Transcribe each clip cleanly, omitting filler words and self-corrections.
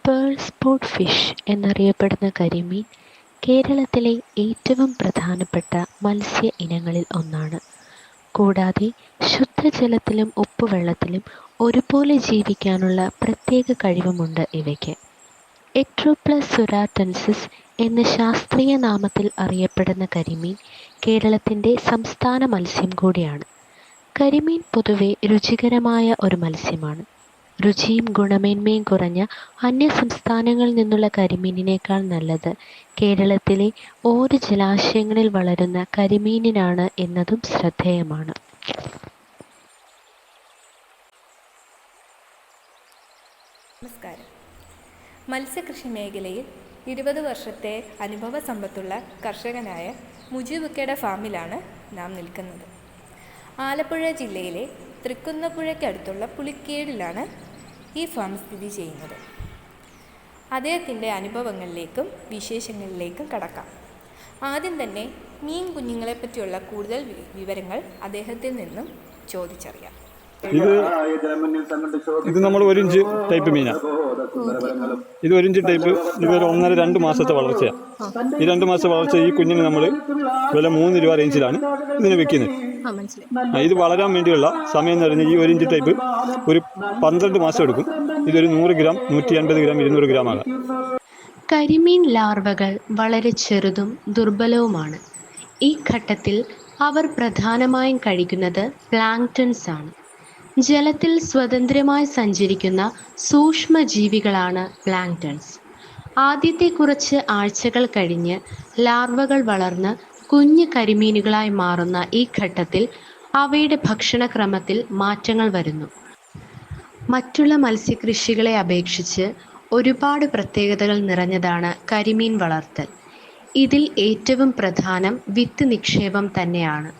Pearl spot fish എന്നറിയപ്പെടുന്ന കരിമീൻ കേരളത്തിലെ ഏറ്റവും പ്രധാനപ്പെട്ട മത്സ്യ ഇനങ്ങളിൽ ഒന്നാണ്. കൂടാതെ ശുദ്ധജലത്തിലും ഉപ്പുവെള്ളത്തിലും ഒരുപോലെ ജീവിക്കാനുള്ള പ്രത്യേക കഴിവുമുണ്ട് ഇവയ്ക്ക്. എട്രോപ്ലസ് സുരാറ്റൻസിസ് എന്ന ശാസ്ത്രീയ നാമത്തിൽ അറിയപ്പെടുന്ന കരിമീൻ കേരളത്തിൻ്റെ സംസ്ഥാന മത്സ്യം കൂടിയാണ്. കരിമീൻ പൊതുവെ രുചികരമായ ഒരു മത്സ്യമാണ്. രുചിയും ഗുണമേന്മയും കുറഞ്ഞ അന്യസംസ്ഥാനങ്ങളിൽ നിന്നുള്ള കരിമീനിനേക്കാൾ നല്ലത് കേരളത്തിലെ ഓരോ ജലാശയങ്ങളിൽ വളരുന്ന കരിമീനിനാണ് എന്നതും ശ്രദ്ധേയമാണ്. നമസ്കാരം. മത്സ്യകൃഷി മേഖലയിൽ 20 വർഷത്തെ അനുഭവ സമ്പത്തുള്ള കർഷകനായ മുജീബുക്കയുടെ ഫാമിലാണ് നാം നിൽക്കുന്നത്. ആലപ്പുഴ ജില്ലയിലെ തൃക്കുന്നപ്പുഴയ്ക്കടുത്തുള്ള പുളിക്കേടിലാണ് ഈ ഫാം സ്ഥിതി ചെയ്യുന്നത്. അദ്ദേഹത്തിൻ്റെ അനുഭവങ്ങളിലേക്കും വിശേഷങ്ങളിലേക്കും കടക്കാം. ആദ്യം തന്നെ മീൻ കുഞ്ഞുങ്ങളെ പറ്റിയുള്ള കൂടുതൽ വിവരങ്ങൾ അദ്ദേഹത്തിൽ നിന്നും ചോദിച്ചറിയാം. ഇത് നമ്മൾ 1 ഇഞ്ച് ടൈപ്പ് മീനാണ്. ഇത് 1 ഇഞ്ച് ടൈപ്പ്. ഇതൊരു 1.5-2 മാസത്തെ വളർച്ചയാണ്. ഈ 2 മാസത്തെ വളർച്ച ഈ കുഞ്ഞിന് നമ്മൾ വില 3 രൂപ റേഞ്ചിലാണ് ഇതിനെ വെക്കുന്നത്. ഇത് വളരാൻ വേണ്ടിയുള്ള സമയം എന്ന് പറഞ്ഞാൽ ഈ 1 ഇഞ്ച് ടൈപ്പ് ഒരു 12 മാസം എടുക്കും. ഇതൊരു 100 ഗ്രാം, 150 ഗ്രാം, 200 ഗ്രാം ആകാം. കരിമീൻ ലാർവകൾ വളരെ ചെറുതും ദുർബലവുമാണ്. ഈ ഘട്ടത്തിൽ അവർ പ്രധാനമായും കഴിക്കുന്നത് പ്ലാങ്ക്ടൺസ് ആണ്. ജലത്തിൽ സ്വതന്ത്രമായി സഞ്ചരിക്കുന്ന സൂക്ഷ്മജീവികളാണ് പ്ലാങ്ക്ടൺസ്. ആദ്യത്തെ കുറച്ച് ആഴ്ചകൾ കഴിഞ്ഞ് ലാർവകൾ വളർന്ന് കുഞ്ഞു കരിമീനുകളായി മാറുന്ന ഈ ഘട്ടത്തിൽ അവയുടെ ഭക്ഷണക്രമത്തിൽ മാറ്റങ്ങൾ വരുന്നു. മറ്റുള്ള മത്സ്യകൃഷികളെ അപേക്ഷിച്ച് ഒരുപാട് പ്രത്യേകതകൾ നിറഞ്ഞതാണ് കരിമീൻ വളർത്തൽ. ഇതിൽ ഏറ്റവും പ്രധാനം വിത്ത് നിക്ഷേപം തന്നെയാണ്.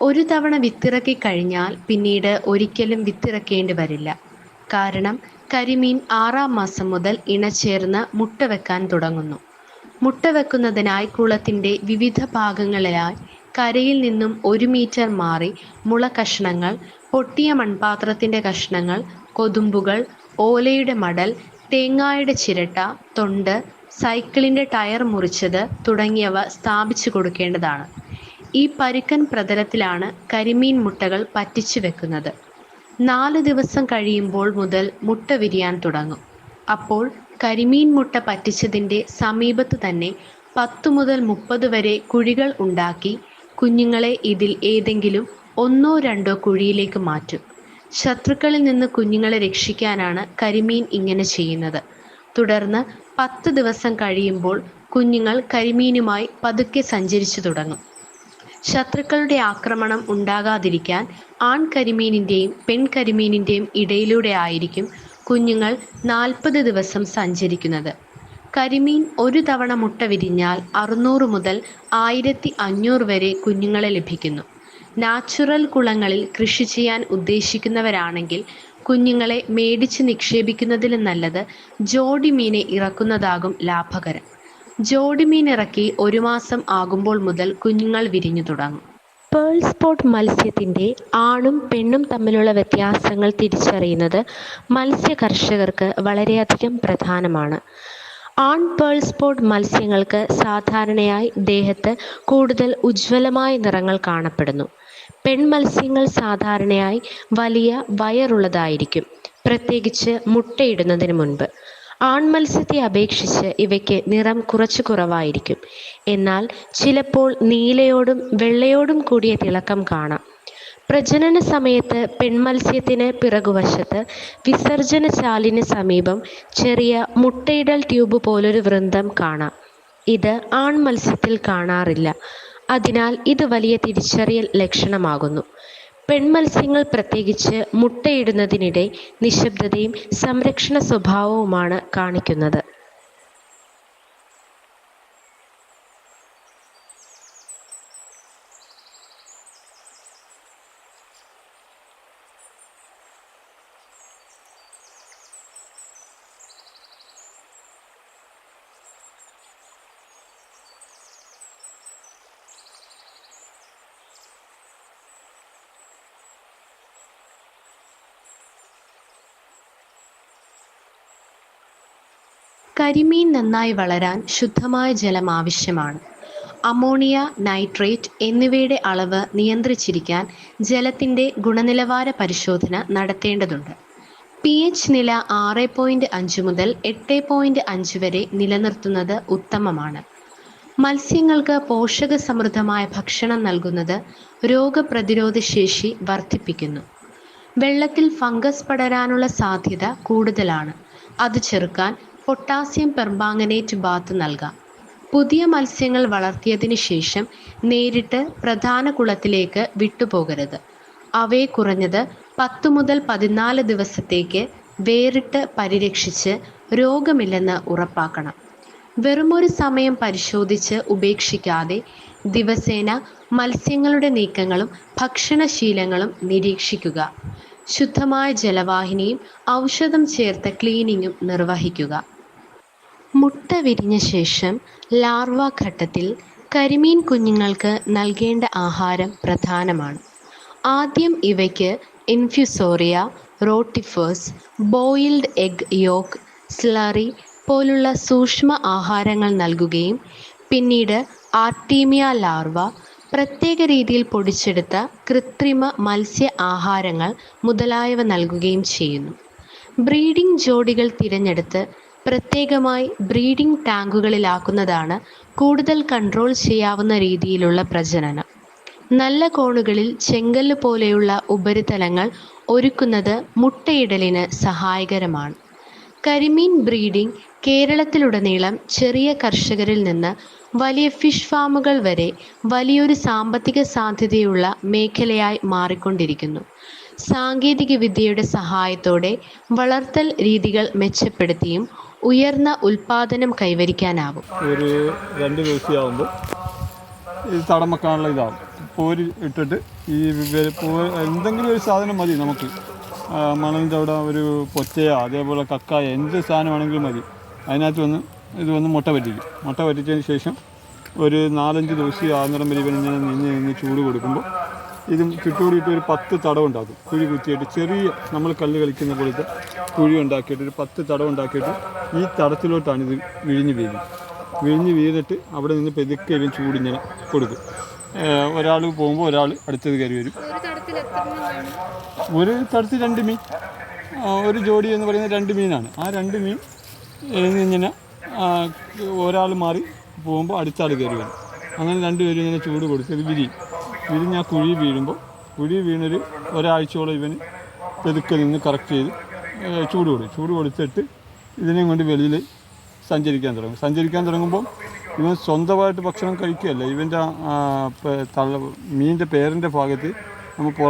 ഒരു തവണ വിത്തിറക്കി കഴിഞ്ഞാൽ പിന്നീട് ഒരിക്കലും വിത്തിറക്കേണ്ടി വരില്ല. കാരണം കരിമീൻ 6-ാം മാസം മുതൽ ഇണചേർന്ന് മുട്ട വെക്കാൻ തുടങ്ങുന്നു. മുട്ട വെക്കുന്നതിനായി കുളത്തിൻ്റെ വിവിധ ഭാഗങ്ങളിലായി കരയിൽ നിന്നും 1 മീറ്റർ മാറി മുള കഷ്ണങ്ങൾ, പൊട്ടിയ മൺപാത്രത്തിൻ്റെ കഷ്ണങ്ങൾ, കൊതുമ്പുകൾ, ഓലയുടെ മടൽ, തേങ്ങായുടെ ചിരട്ട, തൊണ്ട്, സൈക്കിളിൻ്റെ ടയർ മുറിച്ചത് തുടങ്ങിയവ സ്ഥാപിച്ചു കൊടുക്കേണ്ടതാണ്. ഈ പരുക്കൻ പ്രതലത്തിലാണ് കരിമീൻ മുട്ടകൾ പറ്റിച്ചു വെക്കുന്നത്. 4 ദിവസം കഴിയുമ്പോൾ മുതൽ മുട്ട വിരിയാൻ തുടങ്ങും. അപ്പോൾ കരിമീൻ മുട്ട പറ്റിച്ചതിൻ്റെ സമീപത്ത് തന്നെ 10 മുതൽ 30 വരെ കുഴികൾ ഉണ്ടാക്കി കുഞ്ഞുങ്ങളെ ഇതിൽ ഏതെങ്കിലും 1-2 കുഴിയിലേക്ക് മാറ്റും. ശത്രുക്കളിൽ നിന്ന് കുഞ്ഞുങ്ങളെ രക്ഷിക്കാനാണ് കരിമീൻ ഇങ്ങനെ ചെയ്യുന്നത്. തുടർന്ന് 10 ദിവസം കഴിയുമ്പോൾ കുഞ്ഞുങ്ങൾ കരിമീനുമായി പതുക്കെ സഞ്ചരിച്ചു തുടങ്ങും. ശത്രുക്കളുടെ ആക്രമണം ഉണ്ടാകാതിരിക്കാൻ ആൺകരിമീനിൻ്റെയും പെൺകരിമീനിൻ്റെയും ഇടയിലൂടെ ആയിരിക്കും കുഞ്ഞുങ്ങൾ 40 ദിവസം സഞ്ചരിക്കുന്നത്. കരിമീൻ ഒരു തവണ മുട്ട വിരിഞ്ഞാൽ 600 മുതൽ 1500 വരെ കുഞ്ഞുങ്ങളെ ലഭിക്കുന്നു. നാച്ചുറൽ കുളങ്ങളിൽ കൃഷി ചെയ്യാൻ ഉദ്ദേശിക്കുന്നവരാണെങ്കിൽ കുഞ്ഞുങ്ങളെ മേടിച്ച് നിക്ഷേപിക്കുന്നതിലും നല്ലത് ജോഡി മീനെ ഇറക്കുന്നതാകും ലാഭകരം. ജോഡി മീൻ ഇറക്കി 1 മാസം ആകുമ്പോൾ മുതൽ കുഞ്ഞുങ്ങൾ വിരിഞ്ഞു തുടങ്ങും. പേൾ സ്പോട്ട് മത്സ്യത്തിൻ്റെ ആണും പെണ്ണും തമ്മിലുള്ള വ്യത്യാസങ്ങൾ തിരിച്ചറിയുന്നത് മത്സ്യ കർഷകർക്ക് വളരെയധികം പ്രധാനമാണ്. ആൺ പേൾ സ്പോട്ട് മത്സ്യങ്ങൾക്ക് സാധാരണയായി ദേഹത്ത് കൂടുതൽ ഉജ്ജ്വലമായ നിറങ്ങൾ കാണപ്പെടുന്നു. പെൺമത്സ്യങ്ങൾ സാധാരണയായി വലിയ വയറുള്ളതായിരിക്കും, പ്രത്യേകിച്ച് മുട്ടയിടുന്നതിന് മുൻപ്. ആൺമത്സ്യത്തെ അപേക്ഷിച്ച് ഇവയ്ക്ക് നിറം കുറച്ച് കുറവായിരിക്കും. എന്നാൽ ചിലപ്പോൾ നീലയോടും വെള്ളയോടും കൂടിയ തിളക്കം കാണാം. പ്രജനന സമയത്ത് പെൺമത്സ്യത്തിന് പിറകുവശത്ത് വിസർജന ചാലിന് സമീപം ചെറിയ മുട്ടയിടൽ ട്യൂബ് പോലൊരു വൃന്തം കാണാം. ഇത് ആൺമത്സ്യത്തിൽ കാണാറില്ല. അതിനാൽ ഇത് വലിയ തിരിച്ചറിയൽ ലക്ഷണമാകുന്നു. പെൺമത്സ്യങ്ങൾ പ്രത്യേകിച്ച് മുട്ടയിടുന്നതിനിടെ നിശബ്ദതയും സംരക്ഷണ സ്വഭാവവുമാണ് കാണിക്കുന്നത്. കരിമീൻ നന്നായി വളരാൻ ശുദ്ധമായ ജലം ആവശ്യമാണ്. അമോണിയ, നൈട്രേറ്റ് എന്നിവയുടെ അളവ് നിയന്ത്രിച്ചിരിക്കാൻ ജലത്തിൻ്റെ ഗുണനിലവാര പരിശോധന നടത്തേണ്ടതുണ്ട്. pH നില 6.5 മുതൽ 8.5 വരെ നിലനിർത്തുന്നത് ഉത്തമമാണ്. മത്സ്യങ്ങൾക്ക് പോഷകസമൃദ്ധമായ ഭക്ഷണം നൽകുന്നത് രോഗപ്രതിരോധ ശേഷി വർദ്ധിപ്പിക്കുന്നു. വെള്ളത്തിൽ ഫംഗസ് പടരാനുള്ള സാധ്യത കൂടുതലാണ്. അത് ചെറുക്കാൻ പൊട്ടാസ്യം പെർമാംഗനേറ്റ് ബാത്ത് നൽകാം. പുതിയ മത്സ്യങ്ങൾ വളർത്തിയതിനു ശേഷം നേരിട്ട് പ്രധാന കുളത്തിലേക്ക് വിട്ടുപോകരുത്. അവയെ കുറഞ്ഞത് 10 മുതൽ 14 ദിവസത്തേക്ക് വേറിട്ട് പരിരക്ഷിച്ച് രോഗമില്ലെന്ന് ഉറപ്പാക്കണം. വെറുമൊരു സമയം പരിശോധിച്ച് ഉപേക്ഷിക്കാതെ ദിവസേന മത്സ്യങ്ങളുടെ നീക്കങ്ങളും ഭക്ഷണശീലങ്ങളും നിരീക്ഷിക്കുക. ശുദ്ധമായ ജലവാഹിനിയും ഔഷധം ചേർത്ത ക്ലീനിങ്ങും നിർവഹിക്കുക. മുട്ട വിരിഞ്ഞ ശേഷം ലാർവ ഘട്ടത്തിൽ കരിമീൻ കുഞ്ഞുങ്ങൾക്ക് നൽകേണ്ട ആഹാരം പ്രധാനമാണ്. ആദ്യം ഇവയ്ക്ക് infusoria, rotifers, boiled egg yolk, slurry പോലുള്ള സൂക്ഷ്മ ആഹാരങ്ങൾ നൽകുകയും പിന്നീട് ആർട്ടീമിയ ലാർവ, പ്രത്യേക രീതിയിൽ പൊടിച്ചെടുത്ത കൃത്രിമ മത്സ്യ ആഹാരങ്ങൾ മുതലായവ നൽകുകയും ചെയ്യുന്നു. ബ്രീഡിംഗ് ജോഡികൾ തിരഞ്ഞെടുത്ത് പ്രത്യേകമായി ബ്രീഡിംഗ് ടാങ്കുകളിലാക്കുന്നതാണ് കൂടുതൽ കൺട്രോൾ ചെയ്യാവുന്ന രീതിയിലുള്ള പ്രജനനം. നല്ല കോണുകളിൽ ചെങ്കല്ല് പോലെയുള്ള ഉപരിതലങ്ങൾ ഒരുക്കുന്നത് മുട്ടയിടലിന് സഹായകരമാണ്. കരിമീൻ ബ്രീഡിംഗ് കേരളത്തിലുടനീളം ചെറിയ കർഷകരിൽ നിന്ന് വലിയ ഫിഷ് ഫാമുകൾ വരെ വലിയൊരു സാമ്പത്തിക സാധ്യതയുള്ള മേഖലയായി മാറിക്കൊണ്ടിരിക്കുന്നു. സാങ്കേതിക വിദ്യയുടെ സഹായത്തോടെ വളർത്തൽ രീതികൾ മെച്ചപ്പെടുത്തിയും ഉയർന്ന ഉൽപാദനം കൈവരിക്കാനാവും. ഒരു 2 ദിവസമാകുമ്പോൾ ഇത് തടം വെക്കാനുള്ള ഇതാവും. പോര് ഇട്ടിട്ട് ഈ എന്തെങ്കിലും ഒരു സാധനം മതി നമുക്ക്. മണലിൻ്റെ അവിടെ ഒരു പൊച്ചയോ അതേപോലെ കക്കായ എന്ത് സാധനമാണെങ്കിലും മതി. അതിനകത്ത് വന്ന് മുട്ട പറ്റിക്കും. മുട്ട പറ്റിച്ചതിന് ശേഷം ഒരു 4-5 ദിവസം ആകുന്നിടം വരെ ഇവനിങ്ങനെ നിന്ന് ചൂട് കൊടുക്കുമ്പോൾ ഇത് ചുറ്റുകൂടിയിട്ട് ഒരു 10 തടം ഉണ്ടാക്കും. കുഴി കുത്തിയിട്ട് ചെറിയ നമ്മൾ കല്ല് കളിക്കുന്ന പോലത്തെ കുഴി ഉണ്ടാക്കിയിട്ട് ഒരു 10 തടം ഉണ്ടാക്കിയിട്ട് ഈ തടത്തിലോട്ടാണ് ഇത് വിഴിഞ്ഞ് വീണിട്ട് അവിടെ നിന്ന് പെതുക്കെ ഇവൻ ചൂടിങ്ങനെ കൊടുക്കും. ഒരാൾ പോകുമ്പോൾ ഒരാൾ അടുത്തത് കയറി വരും. ഒരു തടത്തിൽ 2 മീൻ, ഒരു ജോഡി എന്ന് പറയുന്നത് 2 മീനാണ്. ആ 2 മീൻ ഇങ്ങനെ ഒരാൾ മാറി പോകുമ്പോൾ അടുത്താൾ കയറി വരും. അങ്ങനെ 2 പേരും ഇങ്ങനെ ചൂട് കൊടുത്ത് ഇത് വിരിഞ്ഞ് ആ കുഴി വീണൊരു ഒരാഴ്ചയോളം ഇവന് പെതുക്കെ നിന്ന് കറക്റ്റ് ചെയ്ത് ചൂട് കൊടുത്തിട്ട് ഇതിനെയും കൊണ്ട് വെളിയിൽ സഞ്ചരിക്കാൻ തുടങ്ങുമ്പോൾ ഇവൻ സ്വന്തമായിട്ട് ഭക്ഷണം കഴിക്കുകയല്ല. ഇവൻ്റെ മീനിൻ്റെ പേരിൻ്റെ ഭാഗത്ത് നമുക്ക്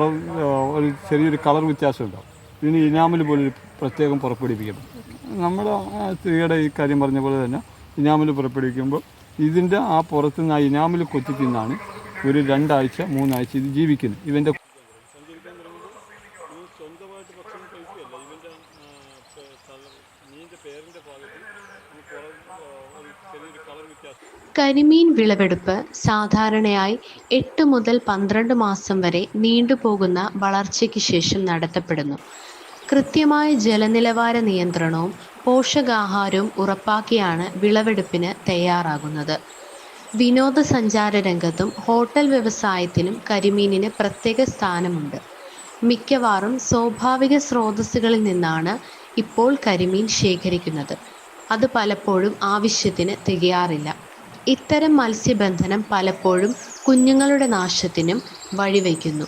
ഒരു ചെറിയൊരു കളർ വ്യത്യാസം ഉണ്ടാവും. ഇതിന് ഇനാമൽ പോലൊരു പ്രത്യേകം പുറപ്പെടുവിക്കണം. നമ്മുടെ സ്ത്രീയുടെ ഈ കാര്യം പറഞ്ഞ പോലെ തന്നെ ഇനാമൽ പുറപ്പെടുവിക്കുമ്പോൾ ഇതിൻ്റെ ആ പുറത്തുനിന്ന് ആ ഇനാമൽ കൊത്തി തിന്നാണ് ഒരു 2 ആഴ്ച 3 ആഴ്ച ഇത് ജീവിക്കുന്നത്. ഇവൻ്റെ സഞ്ചരിക്കാൻ തുടങ്ങുമ്പോൾ ഇവൻ സ്വന്തമായിട്ട് ഭക്ഷണം കഴിക്കുകയല്ല. ഇവൻ്റെ മീനിൻ്റെ പേരിൻ്റെ ഭാഗത്ത് നമുക്ക് ഒരു ചെറിയൊരു കളർ വ്യത്യാസം. കരിമീൻ വിളവെടുപ്പ് സാധാരണയായി 8 മുതൽ 12 മാസം വരെ നീണ്ടുപോകുന്ന വളർച്ചയ്ക്ക് ശേഷം നടത്തപ്പെടുന്നു. കൃത്യമായ ജലനിലവാര നിയന്ത്രണവും പോഷകാഹാരവും ഉറപ്പാക്കിയാണ് വിളവെടുപ്പിന് തയ്യാറാകുന്നത്. വിനോദസഞ്ചാര രംഗത്തും ഹോട്ടൽ വ്യവസായത്തിലും കരിമീനിന് പ്രത്യേക സ്ഥാനമുണ്ട്. മിക്കവാറും സ്വാഭാവിക സ്രോതസ്സുകളിൽ നിന്നാണ് ഇപ്പോൾ കരിമീൻ ശേഖരിക്കുന്നത്. അത് പലപ്പോഴും ആവശ്യത്തിന് തികയാറില്ല. ഇത്തരം മത്സ്യബന്ധനം പലപ്പോഴും കുഞ്ഞുങ്ങളുടെ നാശത്തിനും വഴിവെക്കുന്നു.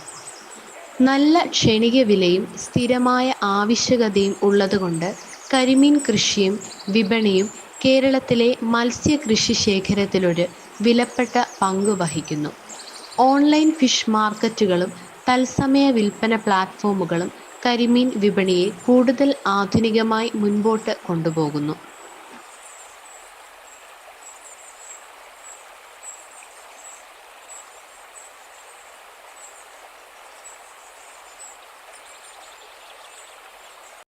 നല്ല ക്ഷണിക വിലയും സ്ഥിരമായ ആവശ്യകതയും ഉള്ളതുകൊണ്ട് കരിമീൻ കൃഷിയും വിപണിയും കേരളത്തിലെ മത്സ്യകൃഷി ശേഖരത്തിലൊരു വിലപ്പെട്ട പങ്ക് വഹിക്കുന്നു. ഓൺലൈൻ ഫിഷ് മാർക്കറ്റുകളും തത്സമയ വിൽപ്പന പ്ലാറ്റ്ഫോമുകളും കരിമീൻ വിപണിയെ കൂടുതൽ ആധുനികമായി മുൻപോട്ട് കൊണ്ടുപോകുന്നു.